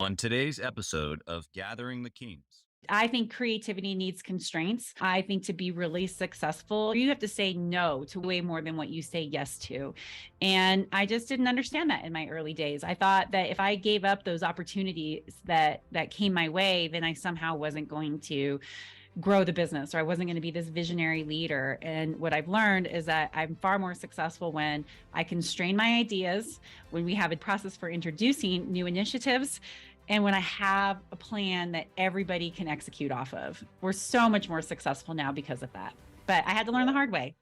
On today's episode of Gathering the Kings. I think creativity needs constraints. I think to be really successful, you have to say no to way more than what you say yes to. And I just didn't understand that in my early days. I thought that if I gave up those opportunities that came my way, then I somehow wasn't going to grow the business, or I wasn't going to be this visionary leader. And what I've learned is that I'm far more successful when I constrain my ideas, when we have a process for introducing new initiatives, and when I have a plan that everybody can execute off of. We're so much more successful now because of that. But I had to learn the hard way.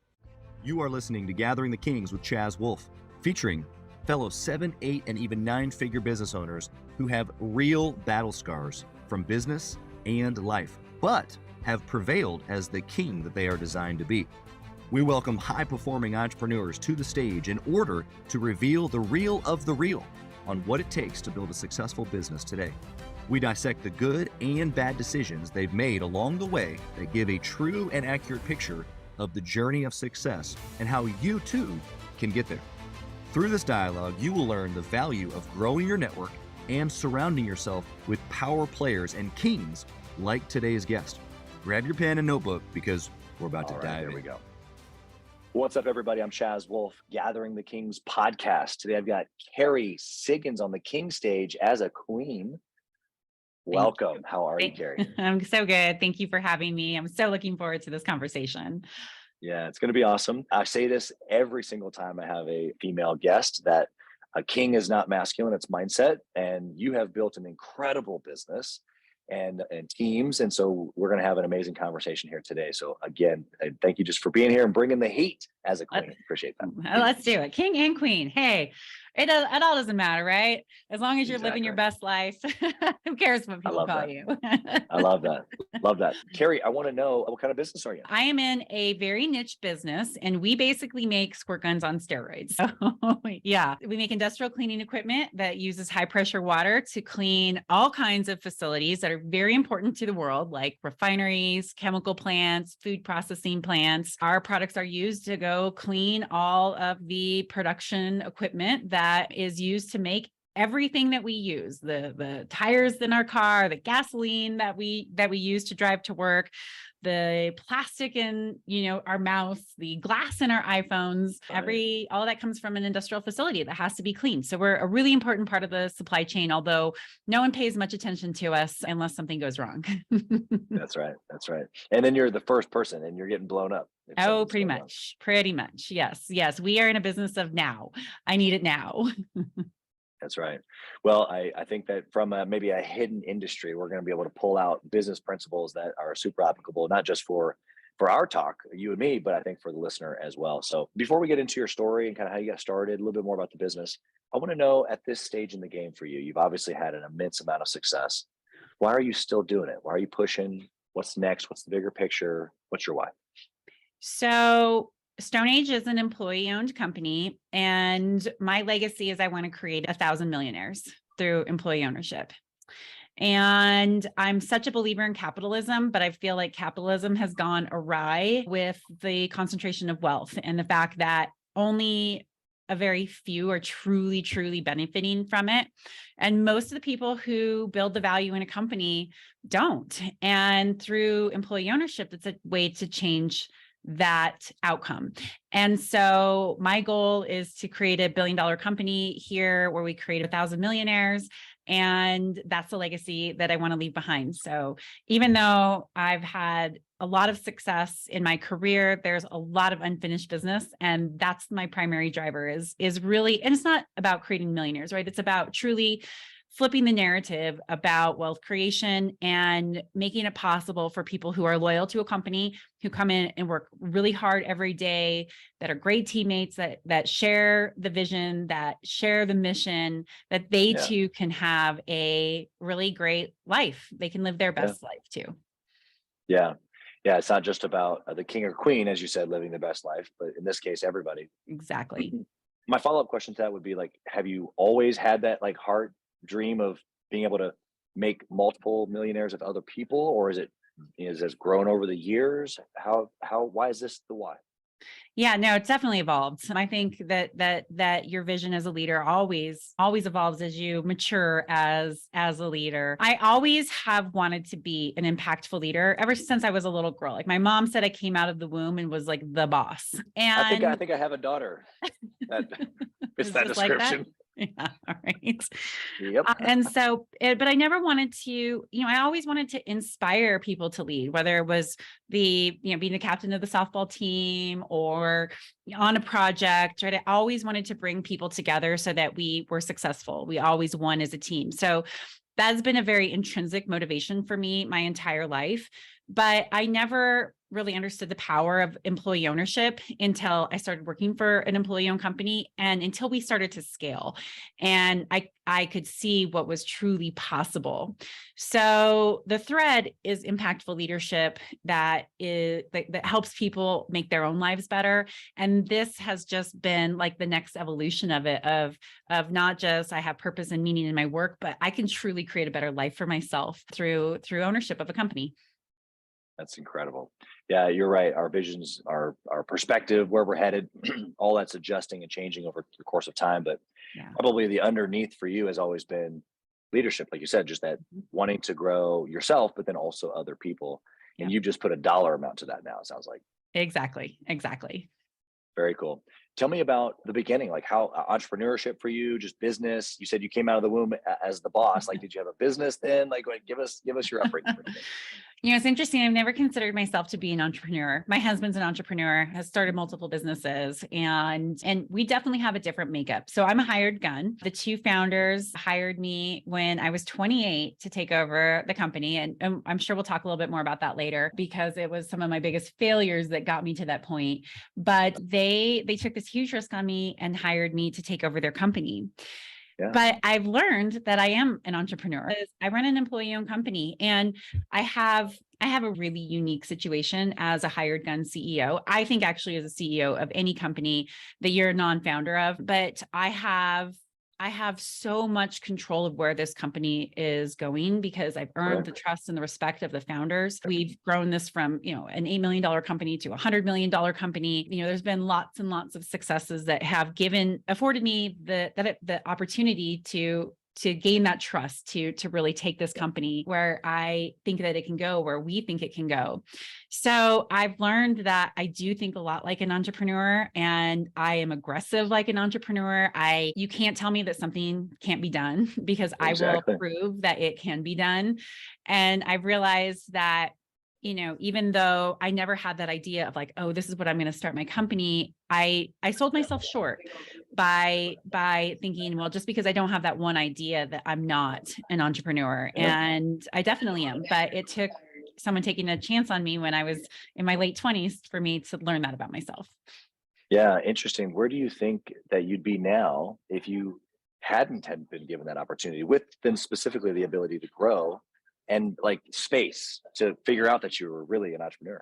You are listening to Gathering the Kings with Chaz Wolfe, featuring fellow 7, 8, and even 9-figure business owners who have real battle scars from business and life, but have prevailed as the king that they are designed to be. We welcome high-performing entrepreneurs to the stage in order to reveal the real of the real on what it takes to build a successful business today. We dissect the good and bad decisions they've made along the way that give a true and accurate picture of the journey of success and how you too can get there. Through this dialogue, you will learn the value of growing your network and surrounding yourself with power players and kings like today's guest. Grab your pen and notebook because we're about to dive in. Here we go. What's up, everybody? I'm Chaz Wolfe, Gathering the Kings podcast. Today, I've got Kerry Siggins on the king stage as a queen. Welcome. How are you, Kerry? I'm so good. Thank you for having me. I'm so looking forward to this conversation. Yeah, it's going to be awesome. I say this every single time I have a female guest, that a king is not masculine, it's mindset. And you have built an incredible business and teams. And so we're going to have an amazing conversation here today. So again, thank you just for being here and bringing the heat as a queen. Appreciate that. Let's do it. King and queen. Hey, it all doesn't matter, right? As long as you're living your best life, who cares what people call you? I love that. Love that. Kerry, I want to know, what kind of business are you in? I am in a very niche business, and we basically make squirt guns on steroids. So yeah, we make industrial cleaning equipment that uses high pressure water to clean all kinds of facilities that are very important to the world, like refineries, chemical plants, food processing plants. Our products are used to go clean all of the production equipment that is used to make everything that we use, the tires in our car, the gasoline that we use to drive to work, the plastic in our mouths, the glass in our iPhones, all that comes from an industrial facility that has to be cleaned. So we're a really important part of the supply chain, although no one pays much attention to us unless something goes wrong. That's right. And then you're the first person and you're getting blown up. Oh, pretty much. Yes. We are in a business of now. I need it now. That's right. Well, I think that from maybe a hidden industry, we're going to be able to pull out business principles that are super applicable, not just for our talk, you and me, but I think for the listener as well. So before we get into your story and kind of how you got started, a little bit more about the business, I want to know, at this stage in the game for you, you've obviously had an immense amount of success. Why are you still doing it? Why are you pushing? What's next? What's the bigger picture? What's your why? So StoneAge is an employee-owned company, and my legacy is I want to create 1,000 millionaires through employee ownership. And I'm such a believer in capitalism, but I feel like capitalism has gone awry with the concentration of wealth and the fact that only a very few are truly, truly benefiting from it. And most of the people who build the value in a company don't. And through employee ownership, it's a way to change that outcome. And so my goal is to create a $1 billion company here where we create 1,000 millionaires. And that's the legacy that I want to leave behind. So even though I've had a lot of success in my career, there's a lot of unfinished business. And that's my primary driver is really, and it's not about creating millionaires, right? It's about truly flipping the narrative about wealth creation and making it possible for people who are loyal to a company, who come in and work really hard every day, that are great teammates, that share the vision, that share the mission, that they too can have a really great life. They can live their best life too. Yeah. It's not just about the king or queen, as you said, living the best life, but in this case, everybody. Exactly. My follow-up question to that would be, like, have you always had that heart dream of being able to make multiple millionaires of other people, or is it grown over the years? Why is this the why? Yeah, no, it's definitely evolved. And I think that your vision as a leader always evolves as you mature as a leader. I always have wanted to be an impactful leader ever since I was a little girl. Like my mom said, I came out of the womb and was like the boss. I And think I have a daughter that fits it's that just like that. description. Yeah, all right. Yep. And so, but I never wanted to, I always wanted to inspire people to lead, whether it was being the captain of the softball team or on a project, right? I always wanted to bring people together so that we were successful. We always won as a team. So that's been a very intrinsic motivation for me my entire life. But I never really understood the power of employee ownership until I started working for an employee-owned company and until we started to scale. And I could see what was truly possible. So the thread is impactful leadership that helps people make their own lives better. And this has just been like the next evolution of it, of not just I have purpose and meaning in my work, but I can truly create a better life for myself through ownership of a company. That's incredible. Yeah, you're right. Our visions, our perspective, where we're headed, all that's adjusting and changing over the course of time. But Yeah. probably the underneath for you has always been leadership, like you said, just that wanting to grow yourself, but then also other people. And Yeah. you've just put a dollar amount to that now, it sounds like. Exactly. Very cool. Tell me about the beginning, like how entrepreneurship for you, just business. You said you came out of the womb as the boss. Like, did you have a business then? Like, give us your upbringing. It's interesting. I've never considered myself to be an entrepreneur. My husband's an entrepreneur, has started multiple businesses, and we definitely have a different makeup. So I'm a hired gun. The two founders hired me when I was 28 to take over the company. And I'm sure we'll talk a little bit more about that later because it was some of my biggest failures that got me to that point. But they took this huge risk on me and hired me to take over their company. Yeah. But I've learned that I am an entrepreneur. I run an employee-owned company, and I have a really unique situation as a hired gun CEO. I think actually as a CEO of any company that you're a non-founder of, but I have so much control of where this company is going because I've earned the trust and the respect of the founders. We've grown this from, an $8 million company to a $100 million company. There's been lots and lots of successes that have afforded me the opportunity to gain that trust to really take this company where I think that it can go, where we think it can go. So I've learned that I do think a lot like an entrepreneur, and I am aggressive like an entrepreneur. You can't tell me that something can't be done because Exactly. I will prove that it can be done. And I've realized that even though I never had that idea of like, oh, this is what I'm going to start my company, I sold myself short by thinking, well, just because I don't have that one idea that I'm not an entrepreneur. Yeah. And I definitely am. But it took someone taking a chance on me when I was in my late 20s for me to learn that about myself. Yeah, interesting. Where do you think that you'd be now if you hadn't had been given that opportunity with then specifically the ability to grow and like space to figure out that you were really an entrepreneur?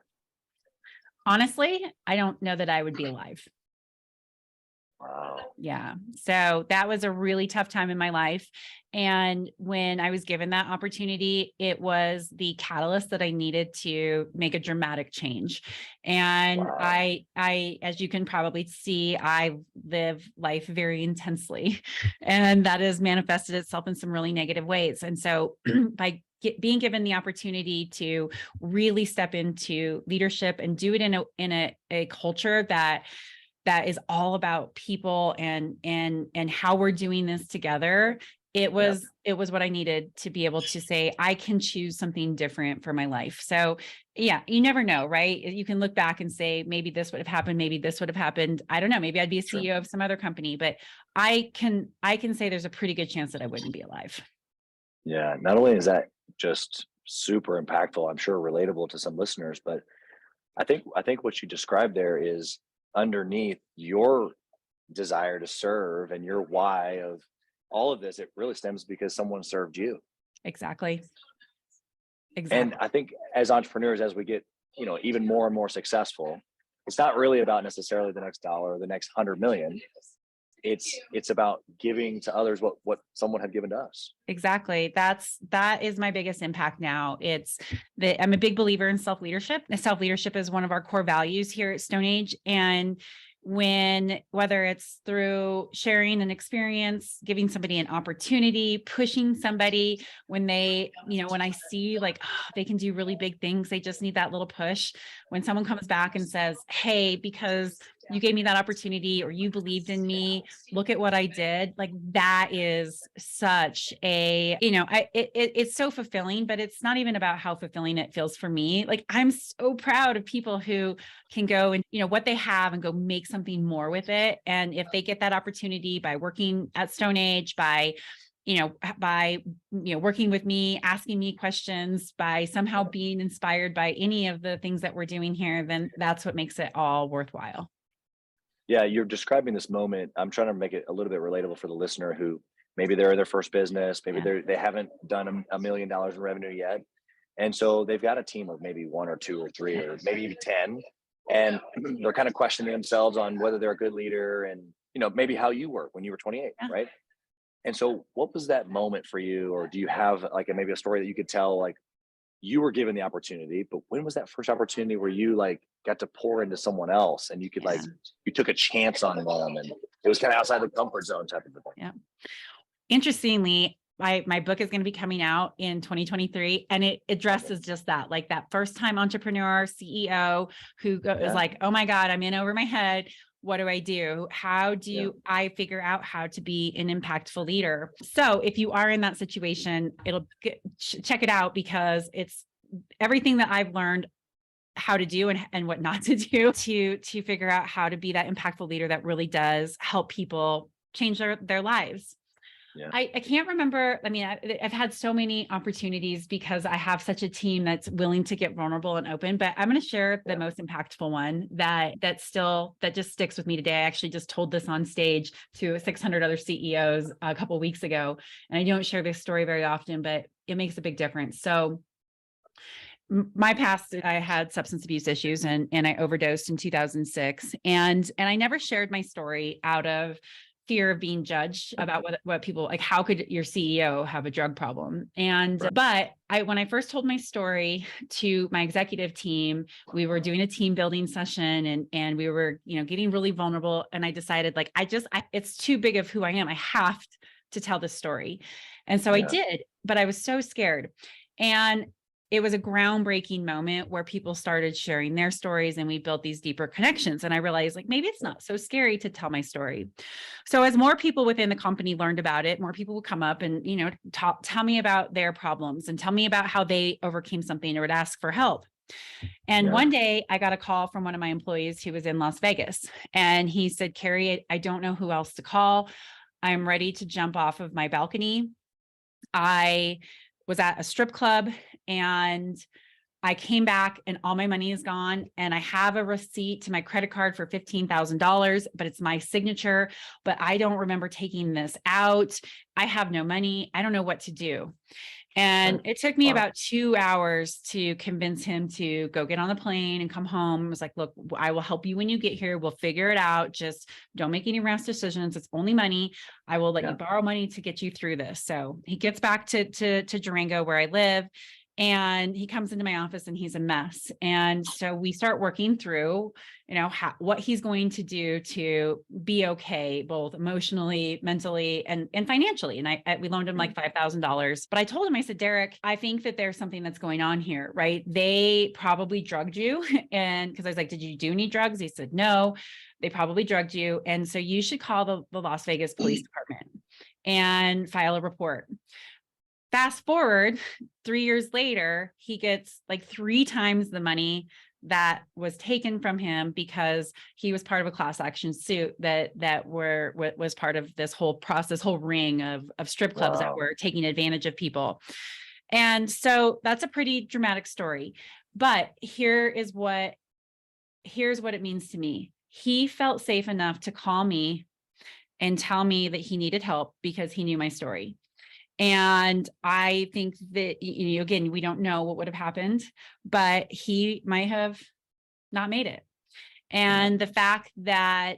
Honestly, I don't know that I would be alive. Wow. Yeah. So that was a really tough time in my life. And when I was given that opportunity, it was the catalyst that I needed to make a dramatic change. And Wow. I, as you can probably see, I live life very intensely, and that has manifested itself in some really negative ways. And so by being given the opportunity to really step into leadership and do it in a culture that is all about people and how we're doing this together. It was what I needed to be able to say, I can choose something different for my life. So yeah, you never know, right? You can look back and say, maybe this would have happened. Maybe this would have happened. I don't know. Maybe I'd be a CEO of some other company, but I can say there's a pretty good chance that I wouldn't be alive. Yeah. Not only is that just super impactful, I'm sure relatable to some listeners, but I think what you described there is underneath your desire to serve and your why of all of this, it really stems because someone served you. Exactly. And I think as entrepreneurs, as we get, even more and more successful, it's not really about necessarily the next dollar or the next 100 million. it's about giving to others what someone had given to us. Exactly. That is my biggest impact now. It's that I'm a big believer in self-leadership. Self-leadership is one of our core values here at StoneAge. And whether it's through sharing an experience, giving somebody an opportunity, pushing somebody when when I see like, they can do really big things, they just need that little push. When someone comes back and says, hey, because you gave me that opportunity or you believed in me, look at what I did. Like that is such a, it's so fulfilling, but it's not even about how fulfilling it feels for me. Like I'm so proud of people who can go and, what they have and go make something more with it. And if they get that opportunity by working at StoneAge, by working with me, asking me questions, by somehow being inspired by any of the things that we're doing here, then that's what makes it all worthwhile. Yeah, you're describing this moment. I'm trying to make it a little bit relatable for the listener who maybe they're their first business, maybe they haven't done $1 million in revenue yet. And so they've got a team of maybe 1 or 2 or 3 or maybe even 10. And they're kind of questioning themselves on whether they're a good leader and, maybe how you were when you were 28, right? And so what was that moment for you? Or do you have like maybe a story that you could tell, like you were given the opportunity, but when was that first opportunity where you like got to pour into someone else and you could you took a chance on them and it was kind of outside the comfort zone type of thing? Yeah. Interestingly, my book is going to be coming out in 2023, and it addresses just that, like that first time entrepreneur CEO who is like, oh my God, I'm in over my head. What do I do? How do I figure out how to be an impactful leader? So if you are in that situation, check it out, because it's everything that I've learned how to do and what not to do to figure out how to be that impactful leader that really does help people change their lives. Yeah. I can't remember. I mean, I've had so many opportunities because I have such a team that's willing to get vulnerable and open, but I'm going to share the most impactful one that just sticks with me today. I actually just told this on stage to 600 other CEOs a couple of weeks ago. And I don't share this story very often, but it makes a big difference. So my past, I had substance abuse issues and I overdosed in 2006. And I never shared my story out of fear of being judged about what people like, how could your CEO have a drug problem? And, but when I first told my story to my executive team, we were doing a team building session and we were, getting really vulnerable. And I decided like, it's too big of who I am. I have to tell this story. And so I did, but I was so scared. And it was a groundbreaking moment where people started sharing their stories and we built these deeper connections. And I realized like, maybe it's not so scary to tell my story. So as more people within the company learned about it, more people would come up and, tell me about their problems and tell me about how they overcame something or would ask for help. And one day I got a call from one of my employees who was in Las Vegas. And he said, Kerry, I don't know who else to call. I'm ready to jump off of my balcony. I was at a strip club and I came back and all my money is gone. And I have a receipt to my credit card for $15,000, but it's my signature, but I don't remember taking this out. I have no money. I don't know what to do. And it took me about 2 hours to convince him to go get on the plane and come home. I was like, look, I will help you when you get here. We'll figure it out. Just don't make any rash decisions. It's only money. I will let you borrow money to get you through this. So he gets back to Durango where I live. And he comes into my office and he's a mess. And so we start working through, what he's going to do to be okay, both emotionally, mentally, and financially. And we loaned him like $5,000. But I told him, I said, Derek, I think that there's something that's going on here, right? They probably drugged you. And because I was like, did you do any drugs? He said, no, they probably drugged you. And so you should call the Las Vegas Police Department and file a report. Fast forward 3 years later, he gets like 3 times the money that was taken from him because he was part of a class action suit that was part of this whole process, whole ring of strip clubs that were taking advantage of people. And so that's a pretty dramatic story. But here's what it means to me. He felt safe enough to call me and tell me that he needed help because he knew my story. And I think that, again, we don't know what would have happened, but he might have not made it. And the fact that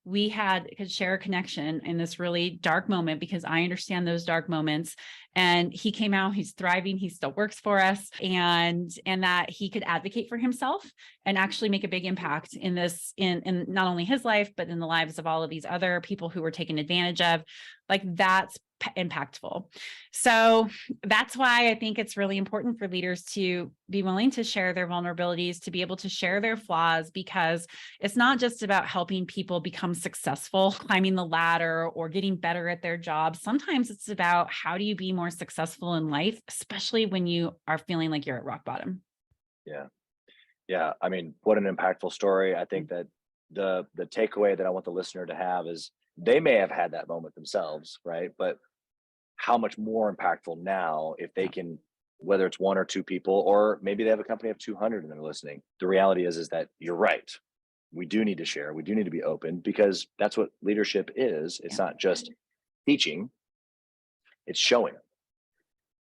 we could share a connection in this really dark moment, because I understand those dark moments. And he came out, he's thriving, he still works for us, and that he could advocate for himself and actually make a big impact in this, in not only his life, but in the lives of all of these other people who were taken advantage of. Like, that's impactful. So that's why I think it's really important for leaders to be willing to share their vulnerabilities, to be able to share their flaws, because it's not just about helping people become successful, climbing the ladder or getting better at their jobs. Sometimes it's about how do you be more successful in life, especially when you are feeling like you're at rock bottom. Yeah. Yeah. I mean, what an impactful story. I think that the takeaway that I want the listener to have is they may have had that moment themselves, right? But how much more impactful now if they can, whether it's one or two people, or maybe they have a company of 200 and they're listening. The reality is that you're right. We do need to share. We do need to be open, because that's what leadership is. It's not just teaching, it's showing.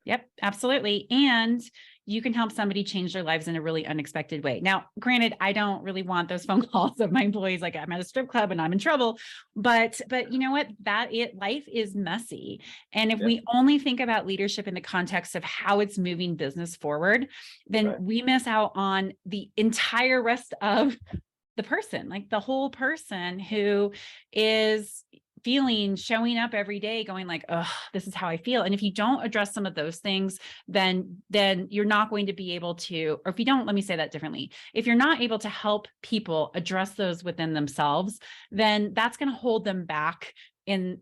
Yep, absolutely. And you can help somebody change their lives in a really unexpected way. Now, granted, I don't really want those phone calls of my employees like, I'm at a strip club and I'm in trouble, but you know what? Life is messy. And if we only think about leadership in the context of how it's moving business forward, then we miss out on the entire rest of the person, like the whole person who is showing up every day going like, oh, this is how I feel. And if you don't address some of those things, then you're not going to be able to, or if you don't, let me say that differently. If you're not able to help people address those within themselves, then that's going to hold them back in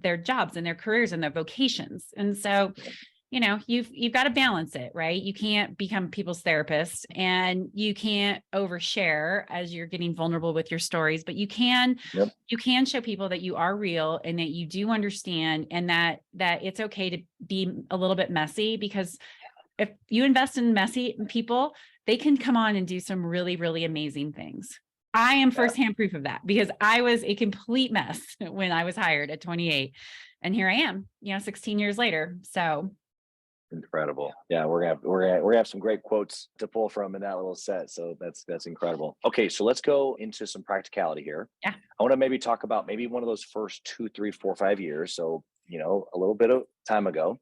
their jobs and their careers and their vocations. And so, you know, you've got to balance it, right? You can't become people's therapist, and you can't overshare as you're getting vulnerable with your stories, but you can show people that you are real and that you do understand, and that it's okay to be a little bit messy, because if you invest in messy people, they can come on and do some really, really amazing things. I am firsthand proof of that, because I was a complete mess when I was hired at 28, and here I am, 16 years later. So incredible. Yeah, we're gonna have some great quotes to pull from in that little set. So that's incredible. Okay, so let's go into some practicality here. Yeah. I want to maybe talk about maybe one of those first 2, 3, 4, 5 years. So, a little bit of time ago.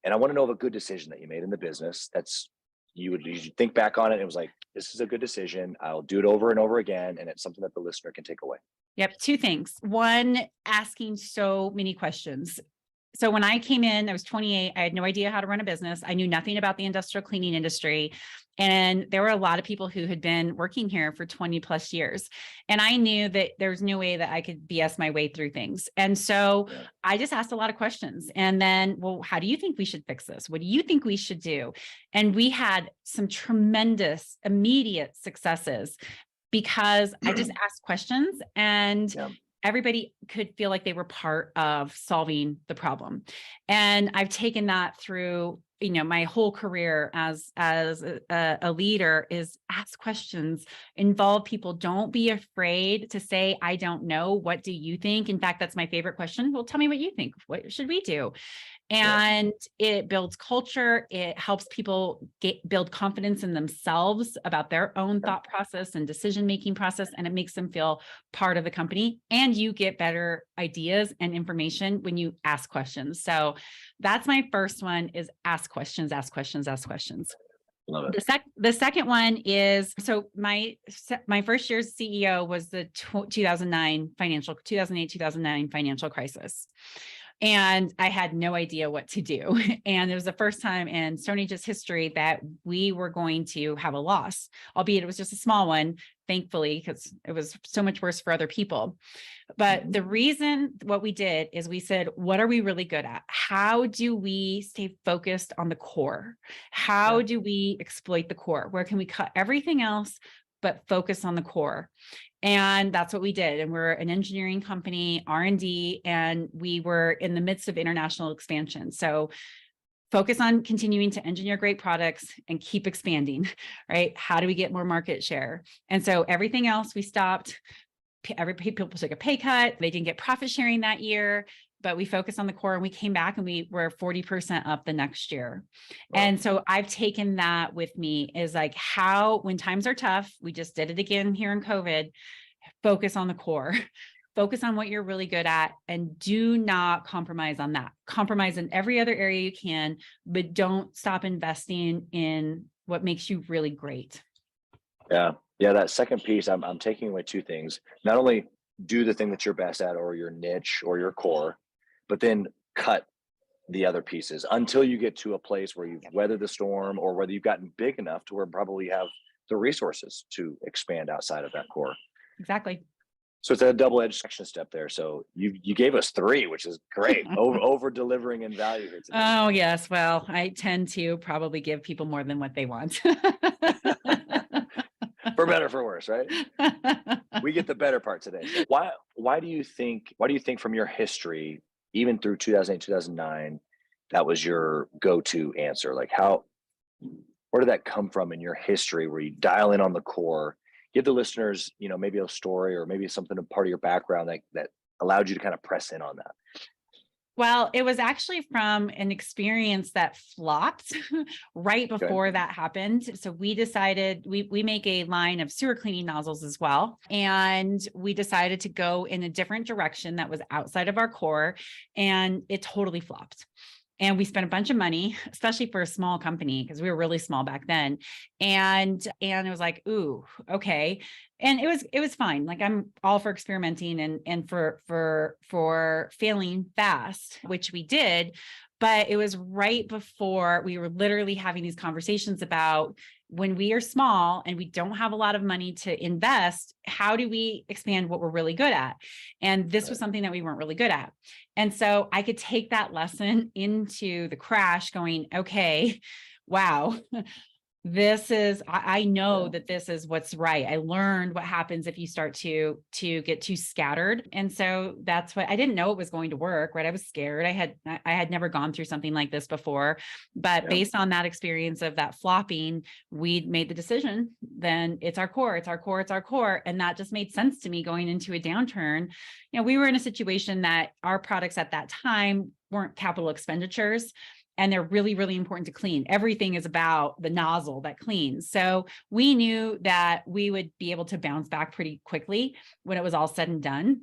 And I want to know of a good decision that you made in the business that's you think back on it and it was like, this is a good decision. I'll do it over and over again. And it's something that the listener can take away. Yep. Two things. One, asking so many questions. So when I came in, I was 28. I had no idea how to run a business. I knew nothing about the industrial cleaning industry. And there were a lot of people who had been working here for 20 plus years. And I knew that there was no way that I could BS my way through things. And so I just asked a lot of questions. And then, well, how do you think we should fix this? What do you think we should do? And we had some tremendous immediate successes because I just asked questions, and everybody could feel like they were part of solving the problem. And I've taken that through, my whole career as a leader, is ask questions, involve people. Don't be afraid to say, I don't know. What do you think? In fact, that's my favorite question. Well, tell me what you think. What should we do? And it builds culture. It helps people build confidence in themselves about their own thought process and decision-making process. And it makes them feel part of the company. And you get better ideas and information when you ask questions. So that's my first one, is ask questions, ask questions, ask questions. Love it. The second one is, so my first year's CEO was the 2008, 2009 financial crisis. And I had no idea what to do. And it was the first time in StoneAge's history that we were going to have a loss, albeit it was just a small one, thankfully, because it was so much worse for other people. But the reason what we did is we said, what are we really good at? How do we stay focused on the core? How do we exploit the core? Where can we cut everything else but focus on the core? And that's what we did. And we're an engineering company, R&D, and we were in the midst of international expansion. So focus on continuing to engineer great products and keep expanding, right? How do we get more market share? And so everything else we stopped. People took a pay cut. They didn't get profit sharing that year, but we focused on the core, and we came back and we were 40% up the next year. Wow. And so I've taken that with me, is like, how, when times are tough, we just did it again here in COVID, focus on the core, focus on what you're really good at, and do not compromise on that. Compromise in every other area you can, but don't stop investing in what makes you really great. Yeah. Yeah. That second piece, I'm taking away two things. Not only do the thing that you're best at or your niche or your core, but then cut the other pieces until you get to a place where you've weathered the storm, or whether you've gotten big enough to where probably you have the resources to expand outside of that core. Exactly. So it's a double-edged action step there. So you gave us three, which is great. Over delivering in value here today. Oh, yes. Well, I tend to probably give people more than what they want. For better, or for worse, right? We get the better part today. So why do you think from your history, even through 2008, 2009, that was your go-to answer? Like where did that come from in your history where you dial in on the core? Give the listeners, maybe a story or maybe something, a part of your background that allowed you to kind of press in on that. Well, it was actually from an experience that flopped right before that happened. So we decided we make a line of sewer cleaning nozzles as well. And we decided to go in a different direction that was outside of our core, and it totally flopped. And we spent a bunch of money, especially for a small company, because we were really small back then. And it was like, ooh, okay. And it was fine. Like, I'm all for experimenting and for failing fast, which we did. But it was right before we were literally having these conversations about, when we are small and we don't have a lot of money to invest, how do we expand what we're really good at? And this was something that we weren't really good at. And so I could take that lesson into the crash going, okay, wow, I know that this is what's right. I learned what happens if you start to get too scattered. And so that's what I didn't know it was going to work, right? I was scared. I had never gone through something like this before, but based on that experience of that flopping, we'd made the decision, then it's our core, it's our core, it's our core. And that just made sense to me going into a downturn. We were in a situation that our products at that time weren't capital expenditures. And they're really, really important to clean. Everything is about the nozzle that cleans. So we knew that we would be able to bounce back pretty quickly when it was all said and done.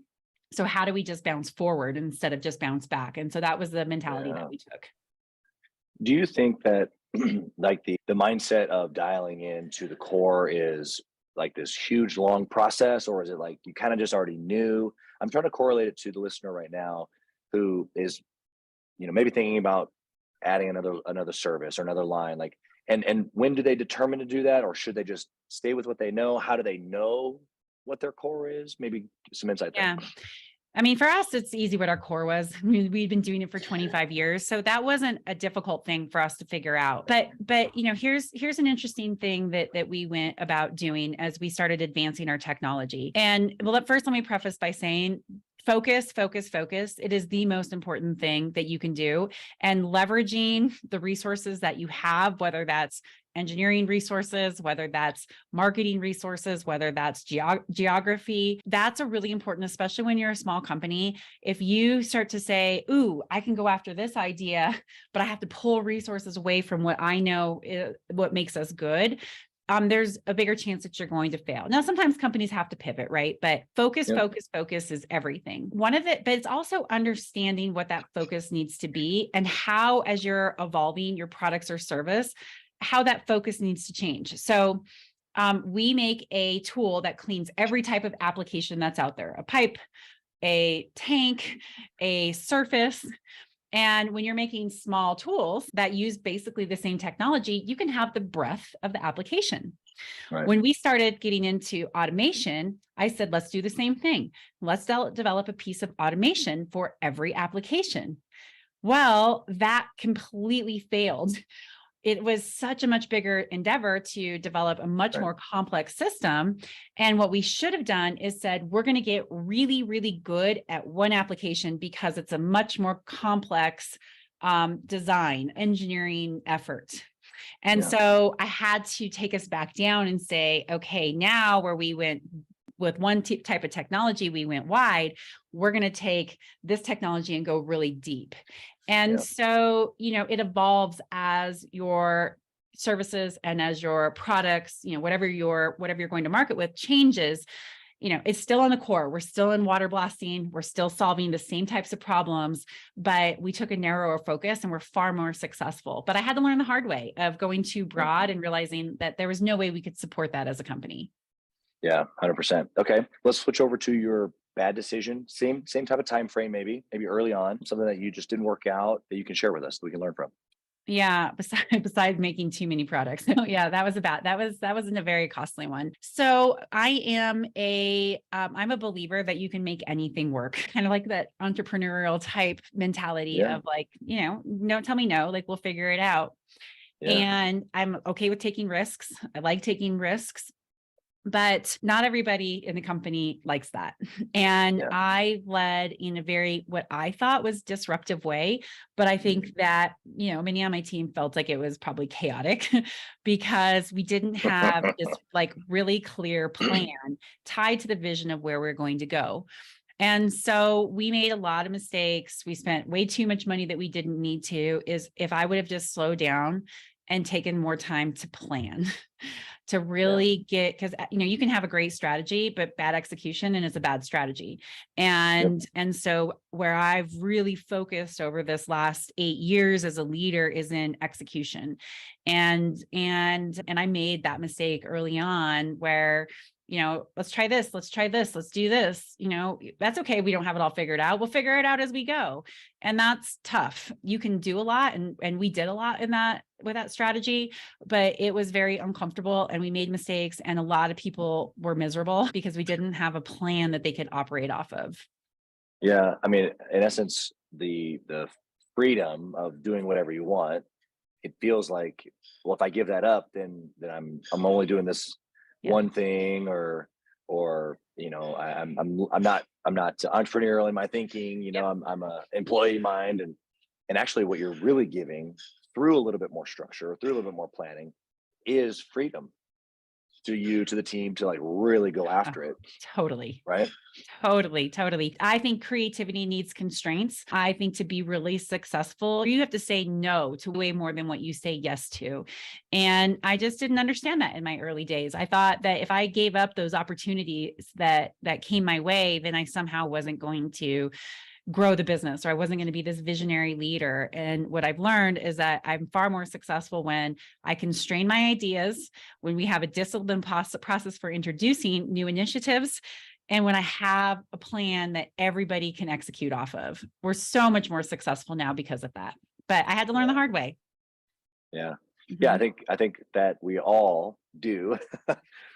So how do we just bounce forward instead of just bounce back? And so that was the mentality that we took. Do you think that like the mindset of dialing into the core is like this huge, long process, or is it like you kind of just already knew? I'm trying to correlate it to the listener right now who is, maybe thinking about adding another service or another line, like, and when do they determine to do that, or should they just stay with what they know? How do they know what their core is? Maybe some insight there. Yeah. I mean, for us, it's easy what our core was. I mean, we'd been doing it for 25 years. So that wasn't a difficult thing for us to figure out. But here's an interesting thing that we went about doing as we started advancing our technology. And first, let me preface by saying, focus. It is the most important thing that you can do. And leveraging the resources that you have, whether that's engineering resources, whether that's marketing resources, whether that's geography, that's a really important, especially when you're a small company. If you start to say, ooh, I can go after this idea, but I have to pull resources away from what I know what makes us good, there's a bigger chance that you're going to fail. Now, sometimes companies have to pivot, right? But focus is everything. But it's also understanding what that focus needs to be and how, as you're evolving your products or service, how that focus needs to change. So we make a tool that cleans every type of application that's out there, a pipe, a tank, a surface. And when you're making small tools that use basically the same technology, you can have the breadth of the application. Right. When we started getting into automation, I said, let's do the same thing. Let's develop a piece of automation for every application. Well, that completely failed. It was such a much bigger endeavor to develop a much more complex system. And what we should have done is said, we're going to get really, really good at one application because it's a much more complex design, engineering effort. And so I had to take us back down and say, okay, now where we went with one type of technology, we went wide, we're going to take this technology and go really deep. And so, it evolves as your services and as your products, whatever you're going to market with changes. it's still on the core. We're still in water blasting. We're still solving the same types of problems, but we took a narrower focus and we're far more successful. But I had to learn the hard way of going too broad and realizing that there was no way we could support that as a company. Yeah, 100%. Okay, let's switch over to your bad decision. Same type of time frame, maybe early on, something that you just didn't work out that you can share with us that we can learn from. Yeah, besides making too many products. Yeah, that wasn't a very costly one. So I'm a believer that you can make anything work. Kind of like that entrepreneurial type mentality of like, don't tell me no, like we'll figure it out. Yeah. And I'm okay with taking risks. I like taking risks. But not everybody in the company likes that. And I led in a very, what I thought was disruptive way. But I think that, many on my team felt like it was probably chaotic because we didn't have this like really clear plan tied to the vision of where we're going to go. And so we made a lot of mistakes. We spent way too much money that we didn't need to. Is if I would have just slowed down and taken more time to plan to really get, because you can have a great strategy, but bad execution and it's a bad strategy. And so where I've really focused over this last 8 years as a leader is in execution. And I made that mistake early on where let's try this, let's do this, that's okay. We don't have it all figured out. We'll figure it out as we go. And that's tough. You can do a lot. And we did a lot with that strategy, but it was very uncomfortable and we made mistakes and a lot of people were miserable because we didn't have a plan that they could operate off of. Yeah. I mean, in essence, the freedom of doing whatever you want, it feels like, well, if I give that up, then I'm only doing this one thing, or I'm not entrepreneurial in my thinking. I'm a employee mind, and actually what you're really giving through a little bit more structure, through a little bit more planning, is freedom to the team to like really go after it. Totally. Right. Totally. I think creativity needs constraints. I think to be really successful, you have to say no to way more than what you say yes to. And I just didn't understand that in my early days. I thought that if I gave up those opportunities that came my way, then I somehow wasn't going to grow the business, or I wasn't going to be this visionary leader. And what I've learned is that I'm far more successful when I constrain my ideas, when we have a disciplined process for introducing new initiatives, and when I have a plan that everybody can execute off of. We're so much more successful now because of that. But I had to learn the hard way. Yeah. Yeah. I think that we all do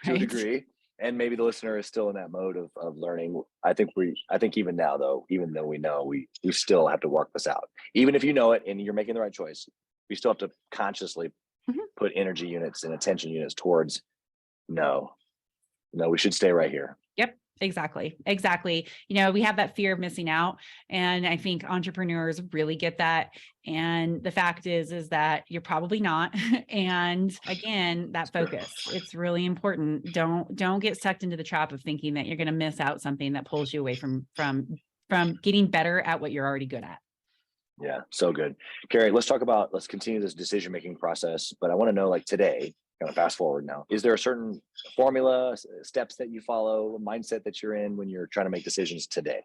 to a degree. And maybe the listener is still in that mode of learning. I think even now, though, even though we know, we still have to work this out. Even if you know it and you're making the right choice, we still have to consciously put energy units and attention units towards no, we should stay right here. Yep. Exactly. We have that fear of missing out. And I think entrepreneurs really get that. And the fact is that you're probably not. And again, that focus, it's really important. Don't get sucked into the trap of thinking that you're going to miss out something that pulls you away from getting better at what you're already good at. Yeah. So good. Kerry, let's continue this decision-making process, but I want to know, like today, kind of fast forward now, is there a certain formula, steps that you follow, mindset that you're in when you're trying to make decisions today?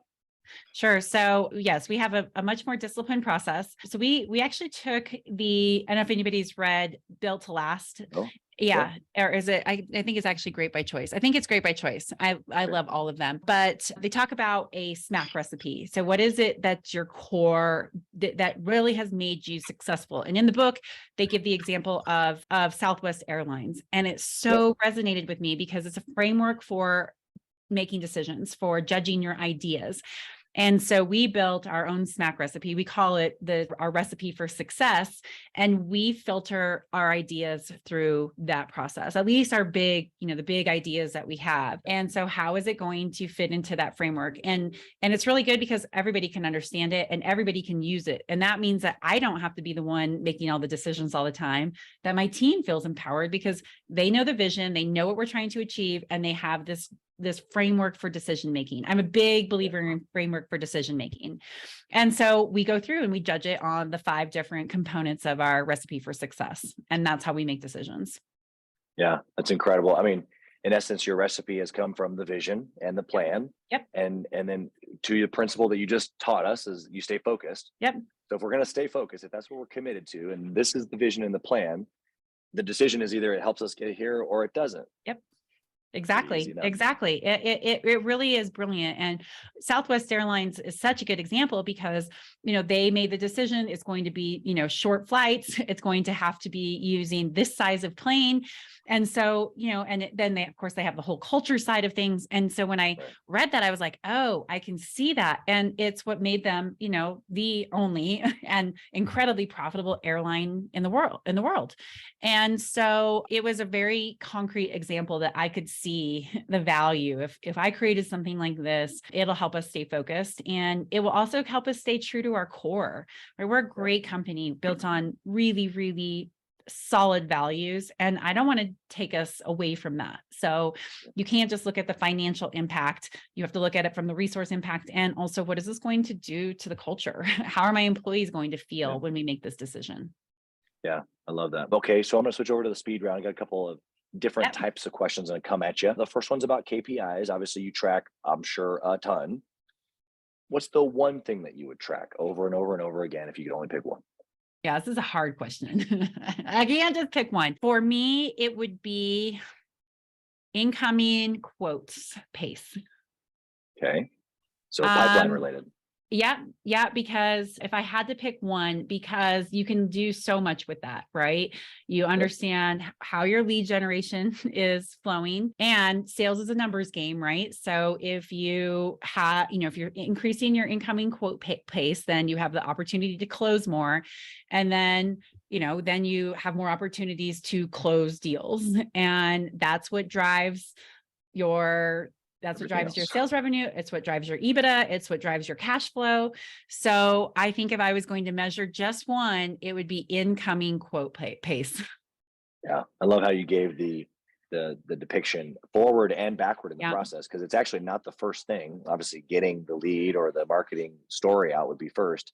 Sure. So yes, we have a much more disciplined process. So we actually took I don't know if anybody's read Built to Last. Oh, yeah. Sure. Or is it, I think it's actually Great by Choice. I think it's Great by Choice. I love all of them, but they talk about a SMAC recipe. So what is it that's your core that really has made you successful? And in the book, they give the example of Southwest Airlines. And it so resonated with me because it's a framework for making decisions, for judging your ideas. And so we built our own SMAC recipe. We call it our recipe for success. And we filter our ideas through that process, at least our the big ideas that we have. And so how is it going to fit into that framework? And it's really good because everybody can understand it and everybody can use it. And that means that I don't have to be the one making all the decisions all the time, that my team feels empowered because they know the vision, they know what we're trying to achieve, and they have this framework for decision making. I'm a big believer in framework for decision making. And so we go through and we judge it on the 5 different components of our recipe for success. And that's how we make decisions. Yeah, that's incredible. I mean, in essence, your recipe has come from the vision and the plan. Yep. And then to the principle that you just taught us is you stay focused. Yep. So if we're going to stay focused, if that's what we're committed to, and this is the vision and the plan, the decision is either it helps us get here or it doesn't. Yep. Exactly. Exactly. It really is brilliant. And Southwest Airlines is such a good example because, they made the decision it's going to be, short flights. It's going to have to be using this size of plane. And so, then they, of course, they have the whole culture side of things. And so when I read that, I was like, oh, I can see that. And it's what made them, the only and incredibly profitable airline in the world. And so it was a very concrete example that I could see the value. If I created something like this, it'll help us stay focused, and it will also help us stay true to our core. Right? We're a great company built on really, really solid values, and I don't want to take us away from that. So you can't just look at the financial impact. You have to look at it from the resource impact, and also what is this going to do to the culture? How are my employees going to feel when we make this decision? Yeah, I love that. Okay, so I'm going to switch over to the speed round. I got a couple of different types of questions that come at you. The first one's about KPIs. Obviously, you track, I'm sure, a ton. What's the one thing that you would track over and over and over again if you could only pick one? Yeah, this is a hard question. I can't just pick one. For me, it would be incoming quotes pace. Okay. So pipeline related. Yeah, because if I had to pick one, because you can do so much with that, right? You understand how your lead generation is flowing, and sales is a numbers game, right? So if you have, if you're increasing your incoming quote pace, then you have the opportunity to close more. And then, then you have more opportunities to close deals. And that's what drives your sales revenue. It's what drives your EBITDA. It's what drives your cash flow. So I think if I was going to measure just one, it would be incoming quote pace. Yeah. I love how you gave the depiction forward and backward in the process, because it's actually not the first thing. Obviously, getting the lead or the marketing story out would be first.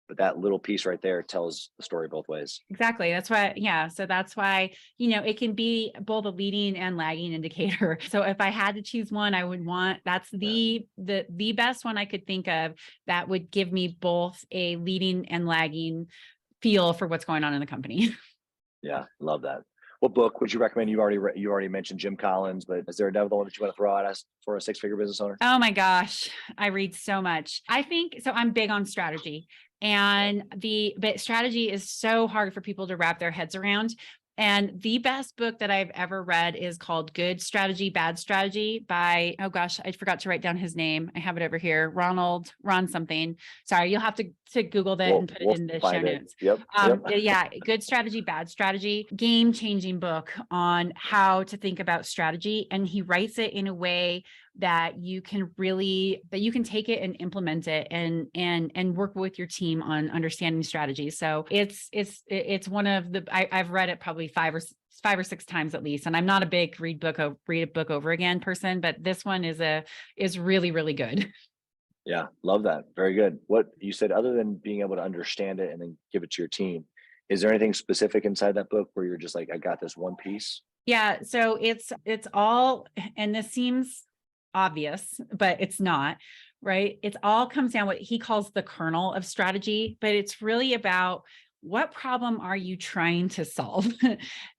But that little piece right there tells the story both ways. Exactly. That's why, so that's why, it can be both a leading and lagging indicator. So if I had to choose one, I would want, that's the best one I could think of that would give me both a leading and lagging feel for what's going on in the company. Yeah, love that. What book would you recommend? You already mentioned Jim Collins, but is there another one that you want to throw at us for a six-figure business owner? Oh my gosh, I read so much. I think so. I'm big on strategy. And but strategy is so hard for people to wrap their heads around. And the best book that I've ever read is called Good Strategy, Bad Strategy by, oh gosh, I forgot to write down his name. I have it over here. Ron something. Sorry, you'll have to Google that and put it in the show notes. Yep. Yeah, Good Strategy, Bad Strategy, game-changing book on how to think about strategy. And he writes it in a way that you can take it and implement it and work with your team on understanding strategy. So it's one of the, I've read it probably five or six times at least. And I'm not a big read a book over again person, but this one is really, really good. Yeah. Love that. Very good. What you said, other than being able to understand it and then give it to your team, is there anything specific inside that book where you're just like, I got this one piece? Yeah. So it's all, and this seems obvious, but it's not, right? It all comes down what he calls the kernel of strategy, but it's really about what problem are you trying to solve?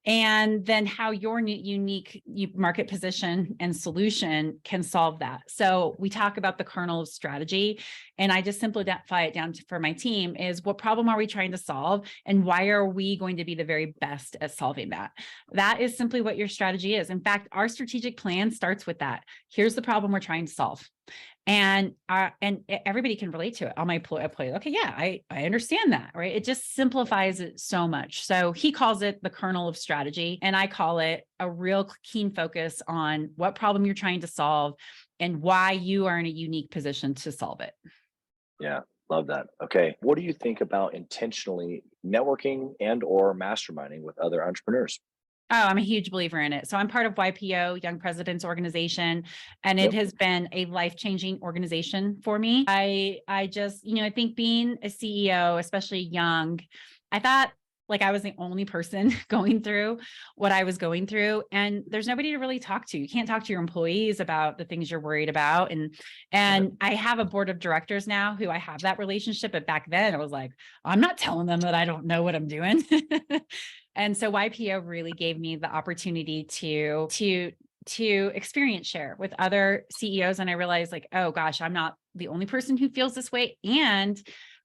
And then how your unique market position and solution can solve that. So we talk about the kernel of strategy, and I just simplify it down for my team is what problem are we trying to solve? And why are we going to be the very best at solving that? That is simply what your strategy is. In fact, our strategic plan starts with that. Here's the problem we're trying to solve. And everybody can relate to it. All my employees, okay, yeah, I understand that, right? It just simplifies it so much. So he calls it the kernel of strategy, and I call it a real keen focus on what problem you're trying to solve and why you are in a unique position to solve it. Yeah, love that. Okay, what do you think about intentionally networking and or masterminding with other entrepreneurs? Oh, I'm a huge believer in it. So I'm part of YPO, Young Presidents Organization, and it has been a life-changing organization for me. I just, I think being a CEO, especially young, I thought like I was the only person going through what I was going through. And there's nobody to really talk to. You can't talk to your employees about the things you're worried about. And I have a board of directors now who I have that relationship. But back then I was like, I'm not telling them that I don't know what I'm doing. And so YPO really gave me the opportunity to experience share with other CEOs. And I realized like, oh gosh, I'm not the only person who feels this way. And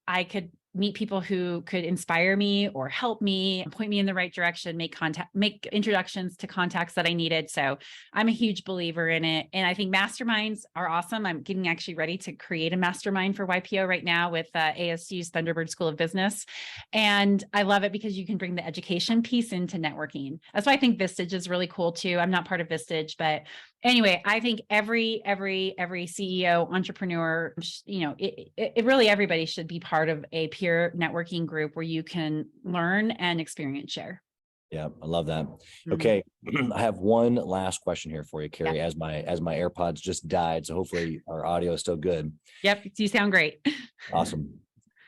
I could meet people who could inspire me or help me, point me in the right direction, make introductions to contacts that I needed. So I'm a huge believer in it. And I think masterminds are awesome. I'm getting actually ready to create a mastermind for YPO right now with ASU's Thunderbird School of Business. And I love it because you can bring the education piece into networking. That's why I think Vistage is really cool too. I'm not part of Vistage, but anyway, I think every CEO, entrepreneur, it really everybody should be part of a peer networking group where you can learn and experience share. Yeah, I love that. Okay, I have one last question here for you, Kerry. Yeah. As my AirPods just died, so hopefully our audio is still good. Yep, you sound great. Awesome.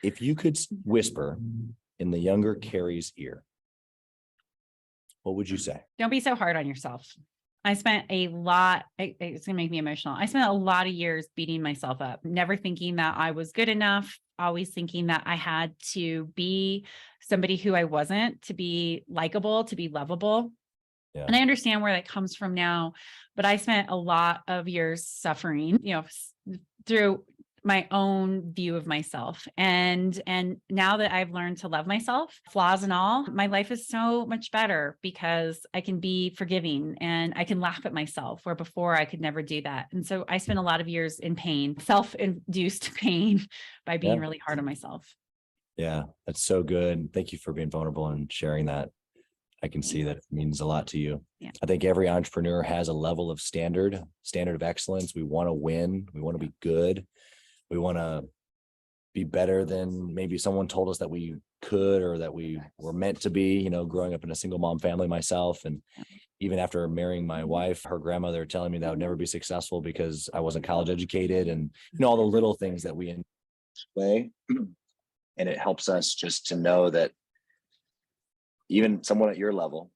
If you could whisper in the younger Kerry's ear, what would you say? Don't be so hard on yourself. I spent a lot, it's gonna make me emotional. I spent a lot of years beating myself up, never thinking that I was good enough, always thinking that I had to be somebody who I wasn't, to be likable, to be lovable. Yeah. And I understand where that comes from now, but I spent a lot of years suffering, through my own view of myself. And now that I've learned to love myself, flaws and all, my life is so much better because I can be forgiving and I can laugh at myself, where before I could never do that. And so I spent a lot of years in pain, self-induced pain, by being really hard on myself. Yeah, that's so good. Thank you for being vulnerable and sharing that. I can see that it means a lot to you. Yeah. I think every entrepreneur has a level of standard of excellence. We want to win. We want to be good. We want to be better than maybe someone told us that we could or that we were meant to be, growing up in a single mom family myself. And even after marrying my wife, her grandmother telling me that I would never be successful because I wasn't college educated, and all the little things that we way. And it helps us just to know that even someone at your level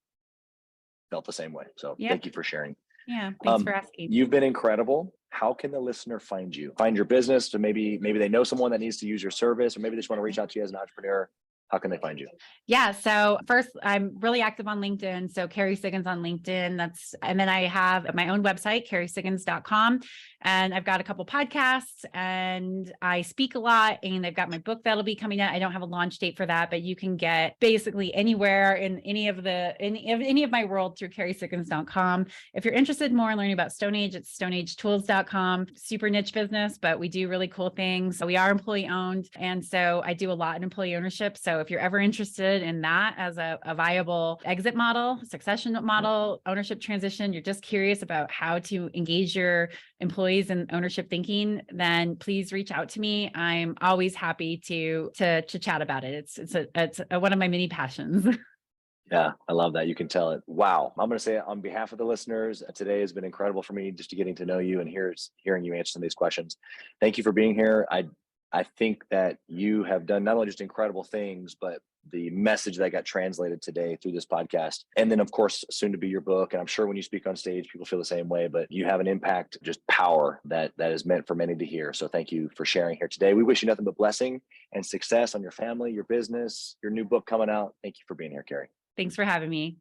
felt the same way. So thank you for sharing. Yeah. Thanks for asking. You've been incredible. How can the listener find you? Find your business? So maybe they know someone that needs to use your service, or maybe they just want to reach out to you as an entrepreneur. How can they find you? Yeah. So first, I'm really active on LinkedIn. So Kerry Siggins on LinkedIn. And then I have my own website, kerrysiggins.com. And I've got a couple podcasts and I speak a lot, and I've got my book that'll be coming out. I don't have a launch date for that, but you can get basically anywhere in any of my world through kerrysiggins.com. If you're interested more in learning about StoneAge, it's stoneagetools.com. Super niche business, but we do really cool things. So we are employee owned. And so I do a lot in employee ownership. So if you're ever interested in that as a viable exit model, succession model, ownership transition, you're just curious about how to engage your employees in ownership thinking, then please reach out to me. I'm always happy to chat about it. It's one of my many passions. Yeah, I love that. You can tell it. Wow. I'm going to say it on behalf of the listeners, today has been incredible for me, just to getting to know you and hearing you answer some of these questions. Thank you for being here. I think that you have done not only just incredible things, but the message that got translated today through this podcast. And then, of course, soon to be your book. And I'm sure when you speak on stage, people feel the same way, but you have an impact, just power that is meant for many to hear. So thank you for sharing here today. We wish you nothing but blessing and success on your family, your business, your new book coming out. Thank you for being here, Kerry. Thanks for having me.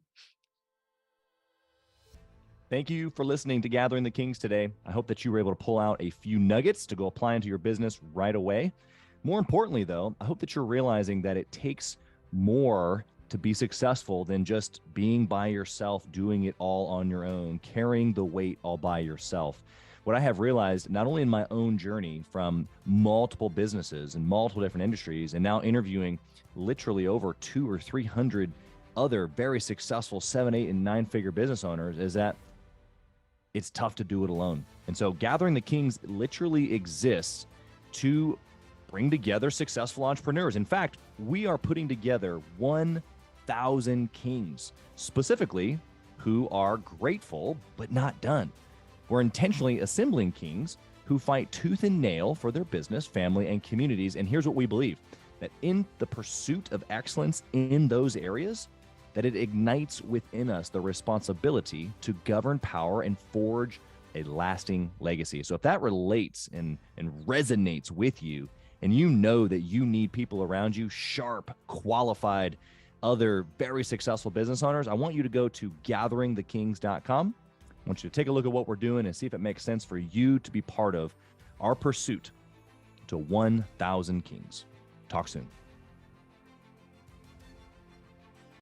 Thank you for listening to Gathering the Kings today. I hope that you were able to pull out a few nuggets to go apply into your business right away. More importantly, though, I hope that you're realizing that it takes more to be successful than just being by yourself, doing it all on your own, carrying the weight all by yourself. What I have realized, not only in my own journey from multiple businesses and multiple different industries, and now interviewing literally over 200 or 300 other very successful 7, 8, and 9-figure business owners, is that it's tough to do it alone. And so Gathering the Kings literally exists to bring together successful entrepreneurs. In fact, we are putting together 1,000 kings, specifically who are grateful but not done. We're intentionally assembling kings who fight tooth and nail for their business, family, and communities. And here's what we believe. that in the pursuit of excellence in those areas, that it ignites within us the responsibility to govern power and forge a lasting legacy. So if that relates and resonates with you, and you know that you need people around you, sharp, qualified, other very successful business owners, I want you to go to gatheringthekings.com. I want you to take a look at what we're doing and see if it makes sense for you to be part of our pursuit to 1,000 kings. Talk soon.